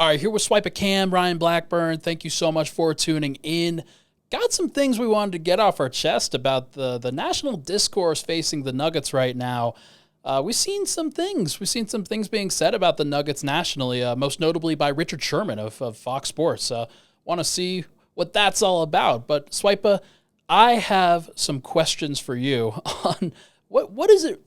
All right, here with Swipa Cam, Ryan Blackburn. Thank you so much for tuning in. Got some things we wanted to get off our chest about the national discourse facing the Nuggets right now. We've seen some things. We've seen some things being said about the Nuggets nationally, most notably by Richard Sherman of Fox Sports. Want to see what that's all about. But Swipa, I have some questions for you on what is it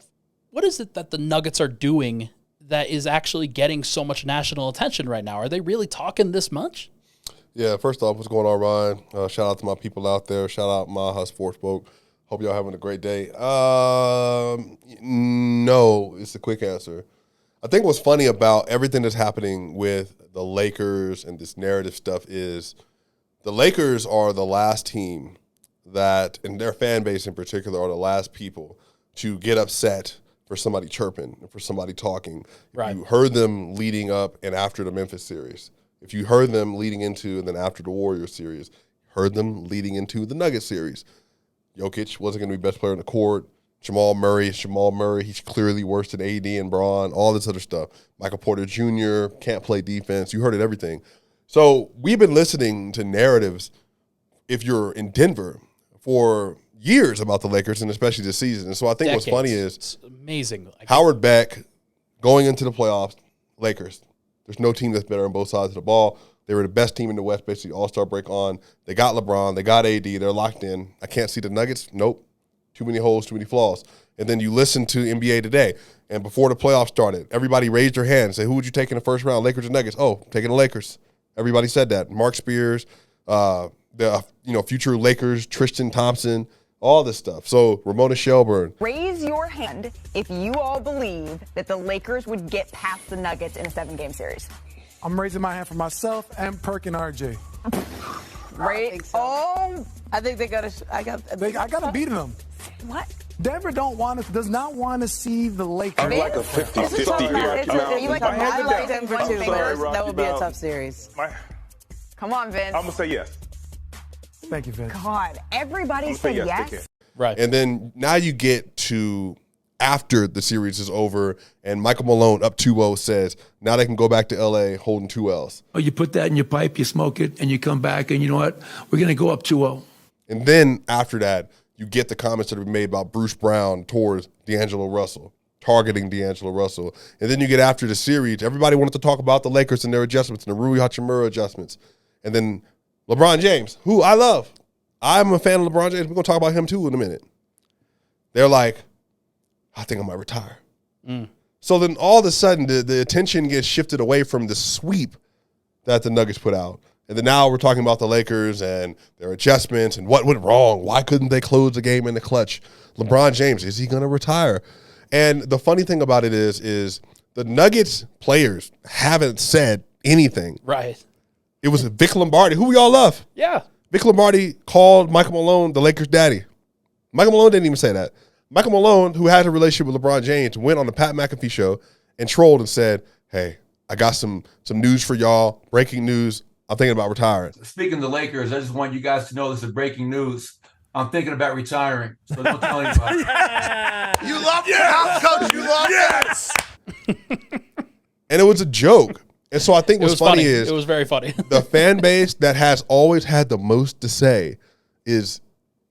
that the Nuggets are doing that is actually getting so much national attention right now? Are they really talking this much? Yeah, first off, what's going on, Ryan? Shout out to my people out there. Shout out Maha Sportsbook. Hope y'all having a great day. No, it's a quick answer. I think what's funny about everything that's happening with the Lakers and this narrative stuff is the Lakers are the last team that, and their fan base in particular, are the last people to get upset for somebody chirping, for somebody talking. Right. If you heard them leading up and after the Memphis series, if you heard them leading into and then after the Warriors series, heard them leading into the Nuggets series, Jokic wasn't going to be best player on the court. Jamal Murray, he's clearly worse than AD and Braun, all this other stuff. Michael Porter Jr. can't play defense. You heard it, everything. So we've been listening to narratives, if you're in Denver, for years about the Lakers, and especially this season. And so I think Decades. what's funny is It's amazing. Howard Beck going into the playoffs, Lakers. There's no team that's better on both sides of the ball. They were the best team in the West, basically All-Star break on. They got LeBron. They got AD. They're locked in. I can't see the Nuggets. Nope. Too many holes, too many flaws. And then you listen to NBA Today, and before the playoffs started, everybody raised their hand and said, who would you take in the first round, Lakers or Nuggets? Oh, taking the Lakers. Everybody said that. Mark Spears, the future Lakers, Tristan Thompson, all this stuff. So Ramona Shelburne. Raise your hand if you all believe that the Lakers would get past the Nuggets in a 7-game series. I'm raising my hand for myself and Perk and RJ. Right? I think so. Oh, I think they got to. I got to beat them. what? Denver does not want to see the Lakers. I'm like a 50-50. You like a I like Denver too, but that would be a tough series. Come on, Vince. I'm going to say yes. Thank you, Vince. God, everybody said yes. Right. And then now you get to after the series is over, and Michael Malone up 2-0 says, now they can go back to L.A. holding 2 L's. Oh, you put that in your pipe, you smoke it, and you come back, and you know what? We're going to go up 2-0. And then after that, you get the comments that have been made about Bruce Brown towards D'Angelo Russell, targeting D'Angelo Russell. And then you get after the series, everybody wanted to talk about the Lakers and their adjustments and the Rui Hachimura adjustments. And then LeBron James, who I love. I'm a fan of LeBron James. We're going to talk about him too in a minute. They're like, I think I might retire. So then all of a sudden, the attention gets shifted away from the sweep that the Nuggets put out. And then now we're talking about the Lakers and their adjustments and what went wrong. Why couldn't they close the game in the clutch? LeBron James, is he going to retire? And the funny thing about it is the Nuggets players haven't said anything. Right. It was Vic Lombardi, who we all love. Yeah. Vic Lombardi called Michael Malone the Lakers' daddy. Michael Malone didn't even say that. Michael Malone, who has a relationship with LeBron James, went on the Pat McAfee show and trolled and said, hey, I got some news for y'all, breaking news. I'm thinking about retiring. Speaking of the Lakers, I just want you guys to know this is breaking news. I'm thinking about retiring, so don't tell anybody. You love that, coach. You love that. And it was a joke. And so I think what's funny is it was very funny. the fan base that has always had the most to say is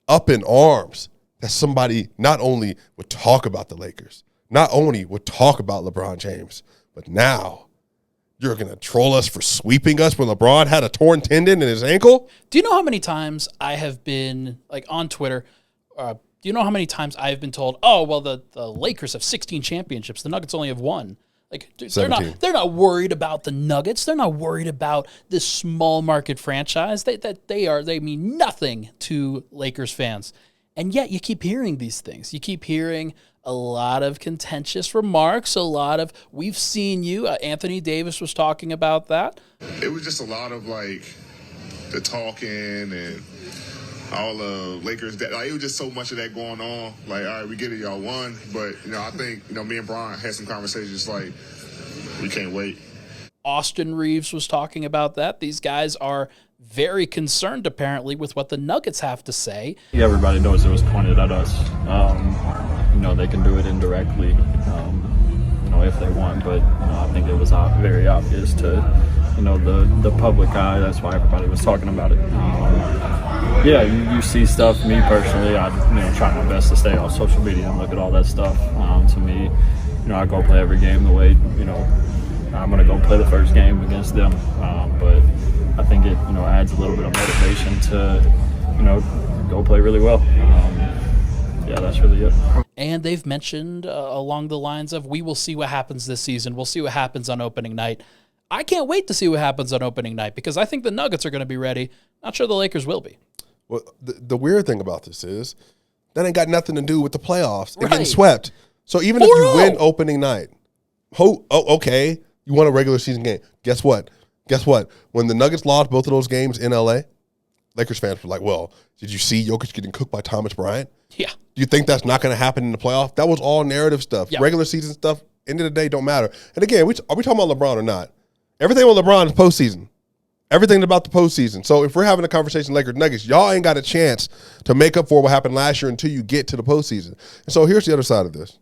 up in arms that somebody not only would talk about the Lakers, not only would talk about LeBron James, but now you're going to troll us for sweeping us when LeBron had a torn tendon in his ankle? Do you know how many times I have been, like, on Twitter, do you know how many times I've been told, oh, well, the Lakers have 16 championships. The Nuggets only have 1. Like, dude, they're not worried about the Nuggets. They're not worried about this small market franchise. They mean nothing to Lakers fans. And yet you keep hearing these things. You keep hearing a lot of contentious remarks, we've seen you. Anthony Davis was talking about that. It was just a lot of, like, the talking and all the Lakers. It was just so much of that going on. Like, all right, we get it, y'all won. But, I think, me and Brian had some conversations like, we can't wait. Austin Reeves was talking about that. These guys are very concerned, apparently, with what the Nuggets have to say. Everybody knows it was pointed at us. They can do it indirectly, if they want. But I think it was very obvious to the public eye. That's why everybody was talking about it. Yeah, you see stuff. Me personally, I try my best to stay on social media and look at all that stuff. To me, I go play every game the way I'm going to go play the first game against them. But I think it adds a little bit of motivation to go play really well. Yeah, that's really it. And they've mentioned along the lines of, we will see what happens this season. We'll see what happens on opening night. I can't wait to see what happens on opening night because I think the Nuggets are going to be ready. Not sure the Lakers will be. Well, the weird thing about this is that ain't got nothing to do with the playoffs and getting swept. So even if you win opening night, okay, you won a regular season game. Guess what? When the Nuggets lost both of those games in L.A., Lakers fans were like, well, did you see Jokic getting cooked by Thomas Bryant? Yeah. Do you think that's not going to happen in the playoff? That was all narrative stuff. Yep. Regular season stuff, end of the day, don't matter. And again, are we talking about LeBron or not? Everything with LeBron is postseason. Everything about the postseason. So if we're having a conversation Lakers Nuggets, y'all ain't got a chance to make up for what happened last year until you get to the postseason. And so here's the other side of this.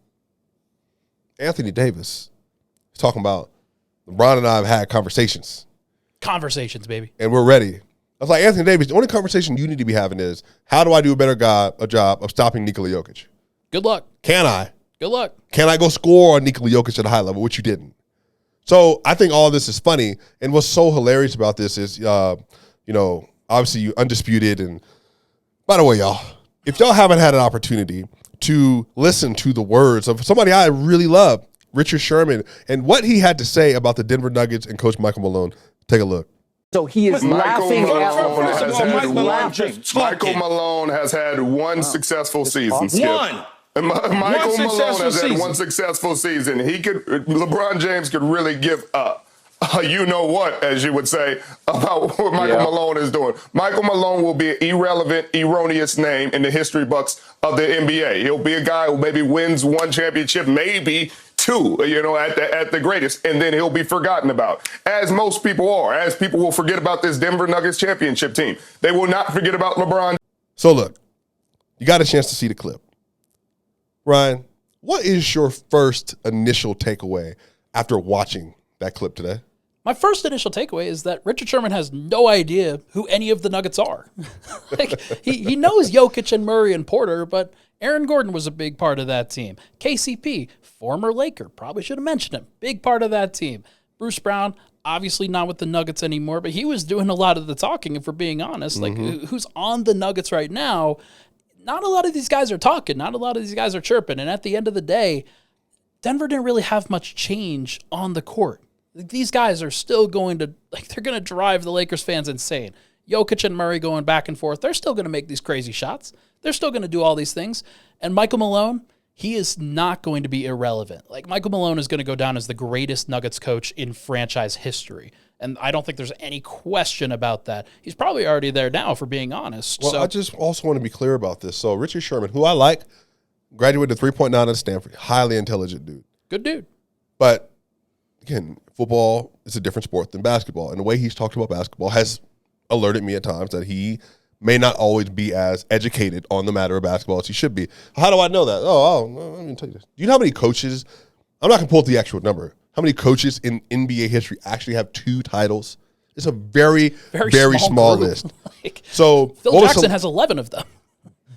Anthony Davis is talking about LeBron and I have had conversations. Conversations, baby. And we're ready. I was like, Anthony Davis, the only conversation you need to be having is, how do I do a better job of stopping Nikola Jokic? Good luck. Can I? Good luck. Can I go score on Nikola Jokic at a high level, which you didn't? So I think all this is funny. And what's so hilarious about this is, obviously you undisputed. And by the way, y'all, if y'all haven't had an opportunity to listen to the words of somebody I really love, Richard Sherman, and what he had to say about the Denver Nuggets and Coach Michael Malone, take a look. So he is laughing Michael Malone has had one successful season. One. Michael Malone has had one successful season. LeBron James could really give up. You know what, as you would say, about what Michael Malone is doing. Michael Malone will be an irrelevant, erroneous name in the history books of the NBA. He'll be a guy who maybe wins one championship, maybe two, at the greatest, and then he'll be forgotten about, as most people are, as people will forget about this Denver Nuggets championship team. They will not forget about LeBron. So look, you got a chance to see the clip. Ryan, what is your first initial takeaway after watching that clip today? My first initial takeaway is that Richard Sherman has no idea who any of the Nuggets are. He knows Jokic and Murray and Porter, but Aaron Gordon was a big part of that team. KCP, former Laker, probably should have mentioned him. Big part of that team. Bruce Brown, obviously not with the Nuggets anymore, but he was doing a lot of the talking, if we're being honest. Who's on the Nuggets right now? Not a lot of these guys are talking. Not a lot of these guys are chirping. And at the end of the day, Denver didn't really have much change on the court. These guys are still going to, they're going to drive the Lakers fans insane. Jokic and Murray going back and forth. They're still going to make these crazy shots. They're still going to do all these things. And Michael Malone, he is not going to be irrelevant. Michael Malone is going to go down as the greatest Nuggets coach in franchise history. And I don't think there's any question about that. He's probably already there now, for being honest. Well, I just also want to be clear about this. So Richard Sherman, who I like, graduated 3.9 at Stanford. Highly intelligent dude. Good dude. But again, football is a different sport than basketball. And the way he's talked about basketball has alerted me at times that he may not always be as educated on the matter of basketball as he should be. How do I know that? Let me tell you this. Do you know how many coaches, I'm not going to pull up the actual number, how many coaches in NBA history actually have 2 titles? It's a very, very small list. So Phil Jackson has 11 of them.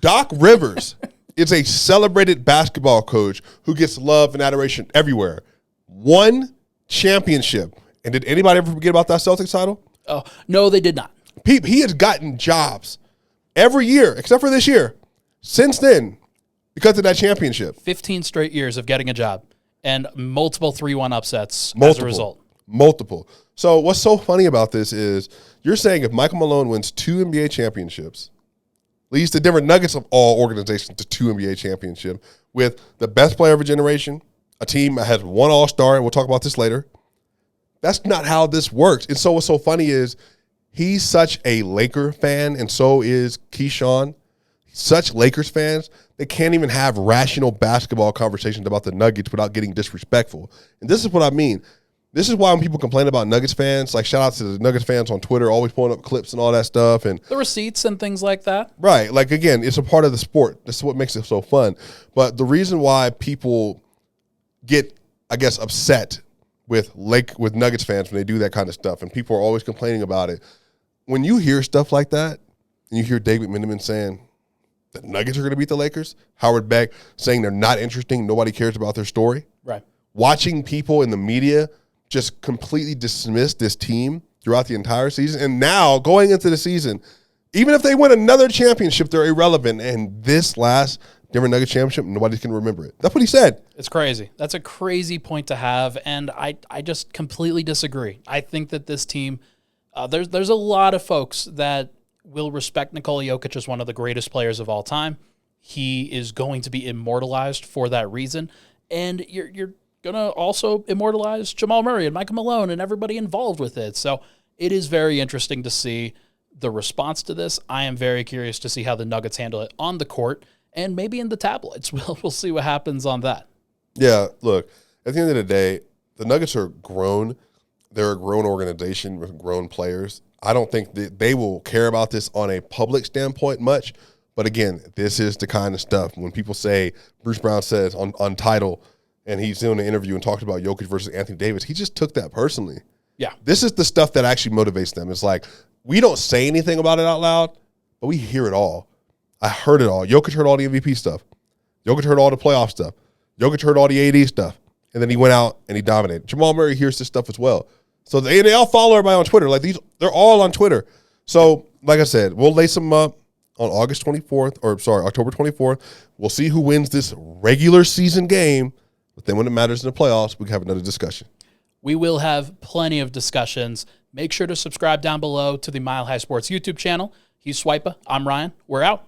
Doc Rivers is a celebrated basketball coach who gets love and adoration everywhere. 1 championship. And did anybody ever forget about that Celtics title? Oh, no, they did not. He has gotten jobs every year, except for this year, since then, because of that championship. 15 straight years of getting a job and multiple 3-1 upsets as a result. Multiple. So what's so funny about this is you're saying if Michael Malone wins 2 NBA championships, leads the Denver Nuggets of all organizations to 2 NBA championships with the best player of a generation, a team that has 1 All-Star, and we'll talk about this later. That's not how this works. And so what's so funny is he's such a Laker fan, and so is Keyshawn. Such Lakers fans, they can't even have rational basketball conversations about the Nuggets without getting disrespectful. And this is what I mean. This is why when people complain about Nuggets fans, shout out to the Nuggets fans on Twitter, always pulling up clips and all that stuff. And the receipts and things like that. Right. Again, it's a part of the sport. That's what makes it so fun. But the reason why people get, I guess, upset with Nuggets fans when they do that kind of stuff, and people are always complaining about it. When you hear stuff like that, and you hear David Miniman saying the Nuggets are going to beat the Lakers, Howard Beck saying they're not interesting, nobody cares about their story. Right. Watching people in the media just completely dismiss this team throughout the entire season, and now going into the season, even if they win another championship, they're irrelevant. And this last Denver Nuggets championship, nobody's going to remember it. That's what he said. It's crazy. That's a crazy point to have, and I just completely disagree. I think that this team, there's a lot of folks that will respect Nikola Jokic as one of the greatest players of all time. He is going to be immortalized for that reason, and you're going to also immortalize Jamal Murray and Michael Malone and everybody involved with it. So it is very interesting to see the response to this. I am very curious to see how the Nuggets handle it on the court and maybe in the tabloids. We'll see what happens on that. Yeah, look, at the end of the day, the Nuggets are grown. They're a grown organization with grown players. I don't think that they will care about this on a public standpoint much. But again, this is the kind of stuff when people say, Bruce Brown says on Tidal, and he's doing an interview and talked about Jokic versus Anthony Davis, he just took that personally. Yeah. This is the stuff that actually motivates them. It's like, we don't say anything about it out loud, but we hear it all. I heard it all. Jokic heard all the MVP stuff. Jokic heard all the playoff stuff. Jokic heard all the AD stuff. And then he went out and he dominated. Jamal Murray hears this stuff as well. So they all follow everybody on Twitter. Like they're all on Twitter. So, like I said, we'll lace them up on October 24th. We'll see who wins this regular season game. But then when it matters in the playoffs, we can have another discussion. We will have plenty of discussions. Make sure to subscribe down below to the Mile High Sports YouTube channel. He's Swipa. I'm Ryan. We're out.